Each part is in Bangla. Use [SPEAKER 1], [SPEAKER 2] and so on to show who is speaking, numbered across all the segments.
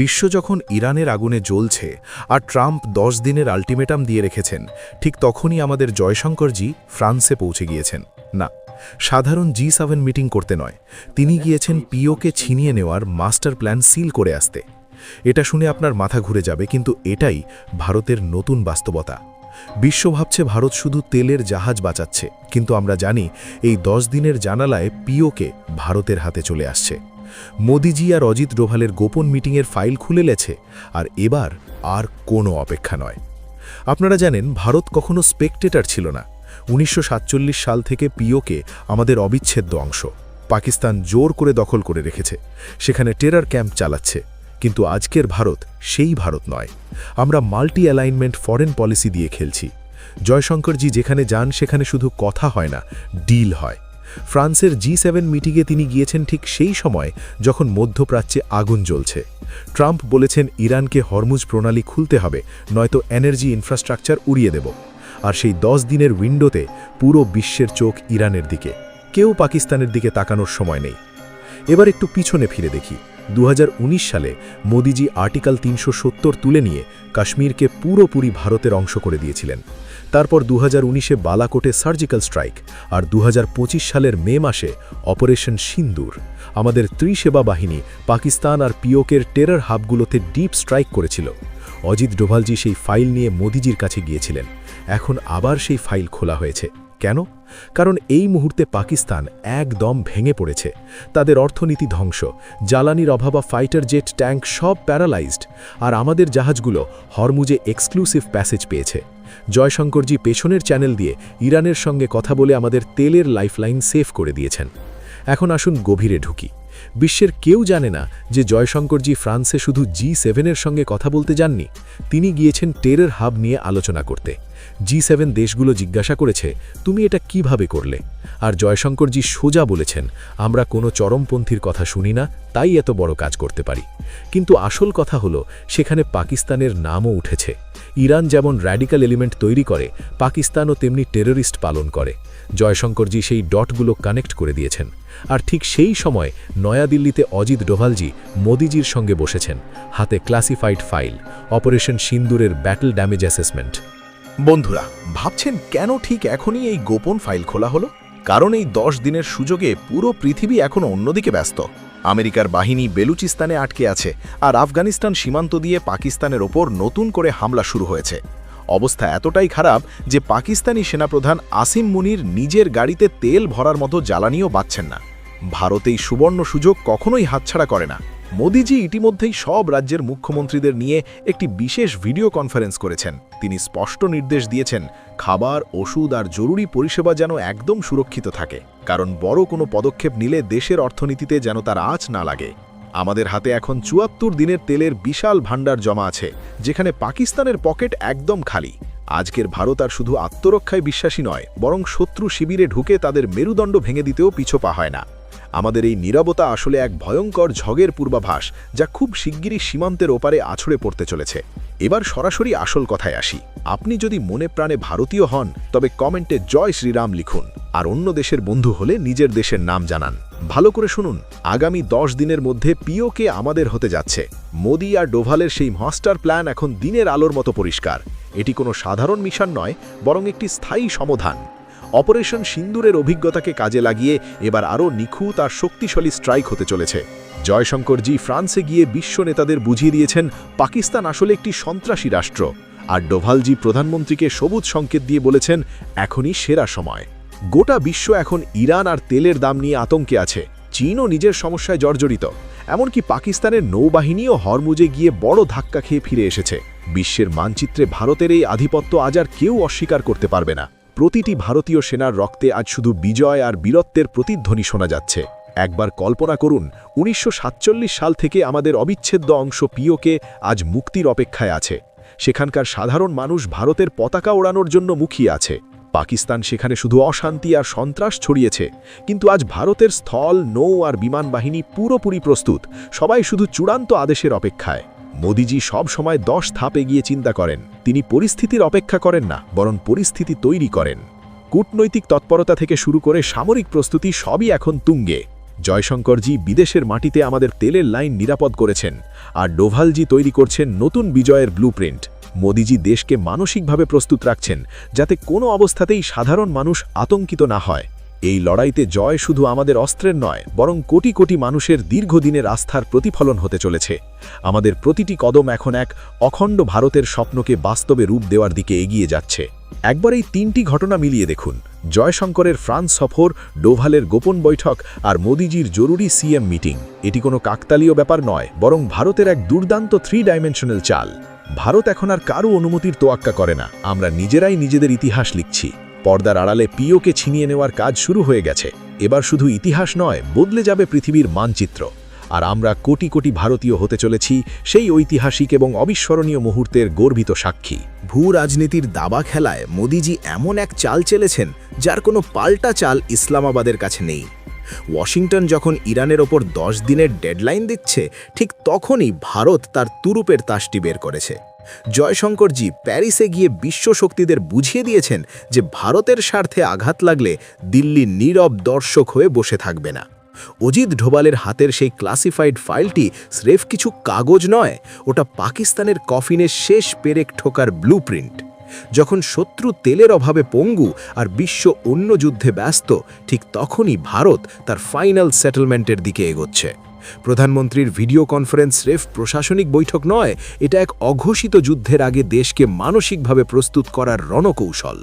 [SPEAKER 1] বিশ্ব যখন ইরানের আগুনে জ্বলছে আর ট্রাম্প 10 দিনের আল্টিমেটাম দিয়ে রেখেছেন, ঠিক তখনই আমাদের জয়শঙ্করজি ফ্রান্সে পৌঁছে গিয়েছেন। না, সাধারণ G7 মিটিং করতে নয়, তিনি গিয়েছেন পিওকে ছিনিয়ে নেওয়ার মাস্টার প্ল্যান সিল করে আসতে। এটা শুনে আপনার মাথা ঘুরে যাবে, কিন্তু এটাই ভারতের নতুন বাস্তবতা। বিশ্ব ভাবছে ভারত শুধু তেলের জাহাজ বাঁচাচ্ছে, কিন্তু আমরা জানি এই 10 দিনের জানালায় পিওকে ভারতের হাতে চলে আসছে। মোদিজি আর অজিত ডোভালের গোপন মিটিংয়ের ফাইল খুলে লেছে, আর এবার আর কোনো অপেক্ষা নয়। আপনারা জানেন, ভারত কখনো স্পেকটেটর ছিল না। 1947 সাল থেকে পিওকে আমাদের অবিচ্ছেদ্য অংশ। পাকিস্তান জোর করে দখল করে রেখেছে, সেখানে টেরর ক্যাম্প চালাচ্ছে। কিন্তু আজকের ভারত সেই ভারত নয়। আমরা মাল্টি অ্যালাইনমেন্ট ফরেন পলিসি দিয়ে খেলছি। জয়শঙ্করজি যেখানে যান সেখানে শুধু কথা হয় না, ডিল হয়। ফ্রান্সের G7 মিটিংয়ে তিনি গিয়েছেন ঠিক সেই সময় যখন মধ্যপ্রাচ্যে আগুন জ্বলছে। ট্রাম্প বলেছেন ইরানকে হরমুজ প্রণালী খুলতে হবে, নয়তো এনার্জি ইনফ্রাস্ট্রাকচার উড়িয়ে দেব। আর সেই 10 দিনের উইন্ডোতে পুরো বিশ্বের চোখ ইরানের দিকে। কেউ পাকিস্তানের দিকে তাকানোর সময় নেই। এবার একটু পিছনে ফিরে দেখি। 2019 সালে মোদিজি আর্টিকেল 370 তুলে নিয়ে কাশ্মীরকে পুরোপুরি ভারতের অংশ করে দিয়েছিলেন। তারপর 2019-এ বালাকোটে সার্জিক্যাল স্ট্রাইক, আর 2025 সালের মে মাসে অপারেশন সিন্দুর। আমাদের ত্রিসেবা বাহিনী পাকিস্তান আর পিওকের টেরর হাবগুলোতে ডিপ স্ট্রাইক করেছিল। অজিত ডোভালজি সেই ফাইল নিয়ে মোদিজির কাছে গিয়েছিলেন। এখন আবার সেই ফাইল খোলা হয়েছে। কেন? কারণ এই মুহূর্তে পাকিস্তান একদম ভেঙে পড়েছে। তাদের অর্থনীতি ধ্বংস, জ্বালানির অভাব, ফাইটার জেট, ট্যাঙ্ক সব প্যারালাইজড, আর আমাদের জাহাজগুলো হরমুজে এক্সক্লুসিভ প্যাসেজ পেয়েছে। জয়শঙ্করজি পেছনের চ্যানেল দিয়ে ইরানের সঙ্গে কথা বলে আমাদের তেলের লাইফলাইন সেভ করে দিয়েছেন। এখন আসুন গভীরে ঢুকি। বিশ্বের কেউ জানে না যে জয়শঙ্করজি ফ্রান্সে শুধু G7-এর সঙ্গে কথা বলতে যাননি, তিনি গিয়েছেন টেরর হাব নিয়ে আলোচনা করতে। G7 দেশগুলো জিজ্ঞাসা করেছে, তুমি এটা কিভাবে করলে? আর জয়শঙ্করজি সোজা বলেছেন, আমরা কোনো চরমপন্থীর কথা শুনি না, তাই এত বড় কাজ করতে পারি। কিন্তু আসল কথা হলো, সেখানে পাকিস্তানের নামও উঠেছে। ইরান যেমন র্যাডিক্যাল এলিমেন্ট তৈরি করে, পাকিস্তানও তেমনি টেররিস্ট পালন করে। জয়শঙ্করজি সেই ডটগুলো কানেক্ট করে দিয়েছেন। আর ঠিক সেই সময় নয়াদিল্লিতে অজিত ডোভালজি মোদিজির সঙ্গে বসেছেন, হাতে ক্লাসিফাইড ফাইল, অপারেশন সিন্দুরের ব্যাটল ড্যামেজ অ্যাসেসমেন্ট।
[SPEAKER 2] বন্ধুরা, ভাবছেন কেন ঠিক এখনই এই গোপন ফাইল খোলা হলো? কারণ এই 10 দিনের সুযোগে পুরো পৃথিবী এখন অন্যদিকে ব্যস্ত। আমেরিকার বাহিনী বেলুচিস্তানে আটকে আছে, আর আফগানিস্তান সীমান্ত দিয়ে পাকিস্তানের ওপর নতুন করে হামলা শুরু হয়েছে। অবস্থা এতটাই খারাপ যে পাকিস্তানি সেনাপ্রধান আসিম মুনির নিজের গাড়িতে তেল ভরার মতো জ্বালানিও পাচ্ছেন না। ভারত এই সুবর্ণ সুযোগ কখনোই হাতছাড়া করে না। মোদিজি ইতিমধ্যেই সব রাজ্যের মুখ্যমন্ত্রীদের নিয়ে একটি বিশেষ ভিডিও কনফারেন্স করেছেন। তিনি স্পষ্ট নির্দেশ দিয়েছেন, খাবার, ওষুধ আর জরুরি পরিষেবা যেন একদম সুরক্ষিত থাকে, কারণ বড় কোনো পদক্ষেপ নিলে দেশের অর্থনীতিতে যেন তার আঁচ না লাগে। আমাদের হাতে এখন 74 দিনের তেলের বিশাল ভাণ্ডার জমা আছে, যেখানে পাকিস্তানের পকেট একদম খালি। আজকের ভারত আর শুধু আত্মরক্ষায় বিশ্বাসী নয়, বরং শত্রু শিবিরে ঢুকে তাদের মেরুদণ্ড ভেঙে দিতেও পিছপা হয় না। আমাদের এই নীরবতা আসলে এক ভয়ঙ্কর ঝগের পূর্বাভাস, যা খুব শিগগিরই সীমান্তের ওপারে আছড়ে পড়তে চলেছে। এবার সরাসরি আসল কথায় আসি। আপনি যদি মনে প্রাণে ভারতীয় হন, তবে কমেন্টে জয় শ্রীরাম লিখুন, আর অন্য দেশের বন্ধু হলে নিজের দেশের নাম জানান। ভালো করে শুনুন, আগামী 10 দিনের মধ্যে পিওকে আমাদের হতে যাচ্ছে। মোদি আর ডোভালের সেই মাস্টার প্ল্যান এখন দিনের আলোর মতো পরিষ্কার। এটি কোনো সাধারণ মিশন নয়, বরং একটি স্থায়ী সমাধান। অপারেশন সিন্দুরের অভিজ্ঞতাকে কাজে লাগিয়ে এবার আরও নিখুঁত আর শক্তিশালী স্ট্রাইক হতে চলেছে। জয়শঙ্করজি ফ্রান্সে গিয়ে বিশ্ব নেতাদের বুঝিয়ে দিয়েছেন পাকিস্তান আসলে একটি সন্ত্রাসী রাষ্ট্র, আর ডোভালজি প্রধানমন্ত্রীকে সবুজ সংকেত দিয়ে বলেছেন এখনই সেরা সময়। গোটা বিশ্ব এখন ইরান আর তেলের দাম নিয়ে আতঙ্কে আছে। চীনও নিজের সমস্যায় জর্জরিত। এমনকি পাকিস্তানের নৌবাহিনীও হরমুজে গিয়ে বড় ধাক্কা খেয়ে ফিরে এসেছে। বিশ্বের মানচিত্রে ভারতের এই আধিপত্য আজ আর কেউ অস্বীকার করতে পারবে না। প্রতিটি ভারতীয় সেনার রক্তে আজ শুধু বিজয় আর বীরত্বের প্রতিধ্বনি শোনা যাচ্ছে। একবার কল্পনা করুন, 1947 সাল থেকে আমাদের অবিচ্ছেদ্য অংশ পিওকে আজ মুক্তির অপেক্ষায় আছে। সেখানকার সাধারণ মানুষ ভারতের পতাকা ওড়ানোর জন্য মুখিয়ে আছে। পাকিস্তান সেখানে শুধু অশান্তি আর সন্ত্রাস ছড়িয়েছে, কিন্তু আজ ভারতের স্থল, নৌ আর বিমান বাহিনী পুরোপুরি প্রস্তুত। সবাই শুধু চূড়ান্ত আদেশের অপেক্ষায়। মোদিজি সব সময় 10 ধাপ এগিয়ে চিন্তা করেন। তিনি পরিস্থিতির অপেক্ষা করেন না, বরং পরিস্থিতি তৈরি করেন। কূটনৈতিক তৎপরতা থেকে শুরু করে সামরিক প্রস্তুতি সবই এখন তুঙ্গে। জয়শঙ্করজি বিদেশের মাটিতে আমাদের তেলের লাইন নিরাপদ করেছেন, আর ডোভালজি তৈরি করছেন নতুন বিজয়ের ব্লুপ্রিন্ট। মোদিজি দেশকে মানসিকভাবে প্রস্তুত রাখছেন, যাতে কোনো অবস্থাতেই সাধারণ মানুষ আতঙ্কিত না হয়। এই লড়াইতে জয় শুধু আমাদের অস্ত্রের নয়, বরং কোটি কোটি মানুষের দীর্ঘদিনের আস্থার প্রতিফলন হতে চলেছে। আমাদের প্রতিটি কদম এখন এক অখণ্ড ভারতের স্বপ্নকে বাস্তবে রূপ দেওয়ার দিকে এগিয়ে যাচ্ছে। একবার এই 3টি ঘটনা মিলিয়ে দেখুন: জয়শঙ্করের ফ্রান্স সফর, ডোভালের গোপন বৈঠক, আর মোদিজির জরুরি সিএম মিটিং। এটি কোনো কাকতালীয় ব্যাপার নয়, বরং ভারতের এক দুর্দান্ত 3 ডাইমেনশনাল চাল। ভারত এখন আর কারও অনুমতির তোয়াক্কা করে না। আমরা নিজেরাই নিজেদের ইতিহাস লিখছি। পর্দার আড়ালে পিওকে ছিনিয়ে নেওয়ার কাজ শুরু হয়ে গেছে। এবার শুধু ইতিহাস নয়, বদলে যাবে পৃথিবীর মানচিত্র। আর আমরা কোটি কোটি ভারতীয় হতে চলেছি সেই ঐতিহাসিক এবং অবিস্মরণীয় মুহূর্তের গর্বিত সাক্ষী।
[SPEAKER 3] ভূ রাজনীতির দাবা খেলায় মোদিজি এমন এক চাল চেলেছেন যার কোনো পাল্টা চাল ইসলামাবাদের কাছে নেই। ওয়াশিংটন যখন ইরানের ওপর 10 দিনের ডেডলাইন দিচ্ছে, ঠিক তখনই ভারত তার তুরুপের তাসটি বের করেছে। জয়শঙ্করজি প্যারিসে গিয়ে বিশ্ব শক্তিদের বুঝিয়ে দিয়েছেন যে ভারতের স্বার্থে আঘাত লাগলে দিল্লি নীরব দর্শক হয়ে বসে থাকবে না। অজিত ডোভালের হাতের সেই ক্লাসিফাইড ফাইলটি স্রেফ কিছু কাগজ নয়, ওটা পাকিস্তানের কফিনের শেষ পেরেক ঠোকার ব্লুপ্রিন্ট। যখন শত্রু তেলের অভাবে পঙ্গু আর বিশ্ব অন্য যুদ্ধে ব্যস্ত, ঠিক তখনই ভারত তার ফাইনাল সেটেলমেন্টের দিকে এগোচ্ছে। প্রধানমন্ত্রীর ভিডিও কনফারেন্স স্রেফ প্রশাসনিক বৈঠক নয়, এটা এক অঘোষিত যুদ্ধের আগে দেশকে মানসিকভাবে প্রস্তুত করার রণকৌশল।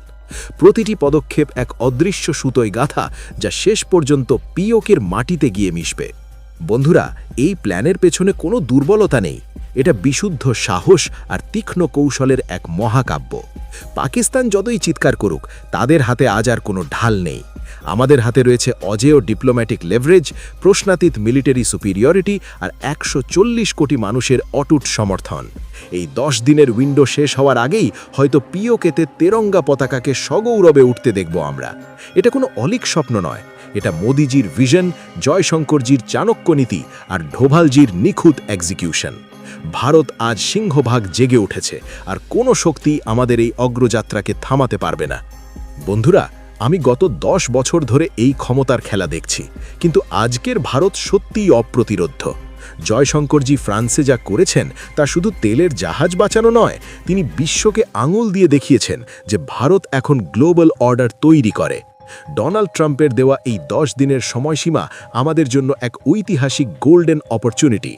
[SPEAKER 3] প্রতিটি পদক্ষেপ এক অদৃশ্য সুতোয় গাঁথা, যা শেষ পর্যন্ত পিওকের মাটিতে গিয়ে মিশবে। বন্ধুরা, এই প্ল্যানের পেছনে কোনো দুর্বলতা নেই। এটা বিশুদ্ধ সাহস আর তীক্ষ্ণ কৌশলের এক মহাকাব্য। পাকিস্তান যতই চিৎকার করুক, তাদের হাতে আজ আর কোনো ঢাল নেই। আমাদের হাতে রয়েছে অজেয় ডিপ্লোম্যাটিক লেভারেজ, প্রশ্নাতীত মিলিটারি সুপিরিয়রিটি আর 140 কোটি মানুষের অটুট সমর্থন। এই 10 দিনের উইন্ডো শেষ হওয়ার আগেই হয়তো পিওকেতে তেরঙ্গা পতাকাকে সগৌরবে উঠতে দেখব আমরা। এটা কোনো অলীক স্বপ্ন নয়, এটা মোদিজির ভিশন, জয়শঙ্করজির চাণক্য নীতি আর ডোভালজির নিখুঁত এক্সিকিউশন। ভারত আজ সিংহভাগ জেগে উঠেছে, আর কোনো শক্তি আমাদের এই অগ্রযাত্রাকে থামাতে পারবে না। বন্ধুরা, আমি গত 10 বছর ধরে এই ক্ষমতার খেলা দেখছি, কিন্তু আজকের ভারত সত্যিই অপ্রতিরোধ্য। জয়শঙ্করজি ফ্রান্সে যা করেছেন তা শুধু তেলের জাহাজ বাঁচানো নয়, তিনি বিশ্বকে আঙুল দিয়ে দেখিয়েছেন যে ভারত এখন গ্লোবাল অর্ডার তৈরি করে। ডোনাল্ড ট্রাম্পের দেওয়া এই 10 দিনের সময়সীমা আমাদের জন্য এক ঐতিহাসিক গোল্ডেন অপরচুনিটি।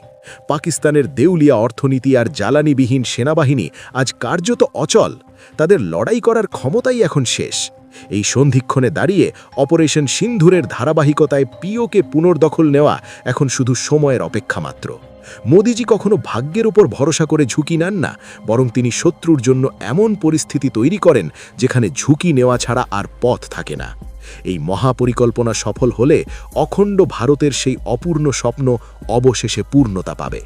[SPEAKER 3] পাকিস্তানের দেউলিয়া অর্থনীতি আর জ্বালানিবিহীন সেনাবাহিনী আজ কার্যত অচল। তাদের লড়াই করার ক্ষমতাই এখন শেষ। এই সন্ধিক্ষণে দাঁড়িয়ে অপারেশন সিন্ধুরের ধারাবাহিকতায় পিওকে পুনর্দখল নেওয়া এখন শুধু সময়ের অপেক্ষা মাত্র। মোদিজি কখনো ভাগ্যের উপর ভরসা করে ঝুঁকি নেন না, বরং তিনি শত্রুর জন্য এমন পরিস্থিতি তৈরি করেন যেখানে ঝুঁকি নেওয়া ছাড়া আর পথ থাকে না। এই মহাপরিকল্পনা সফল হলে অখণ্ড ভারতের সেই অপূর্ণ স্বপ্ন অবশেষে পূর্ণতা পাবে।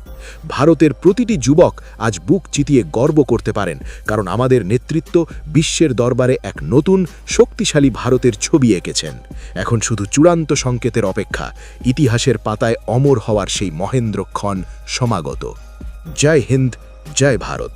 [SPEAKER 3] ভারতের প্রতিটি যুবক আজ বুক চিতিয়ে গর্ব করতে পারেন, কারণ আমাদের নেতৃত্ব বিশ্বের দরবারে এক নতুন শক্তিশালী ভারতের ছবি এঁকেছেন। এখন শুধু চূড়ান্ত সংকেতের অপেক্ষা, ইতিহাসের পাতায় অমর হওয়ার সেই মহেন্দ্রক্ষণ সমাগত। জয় হিন্দ, জয় ভারত।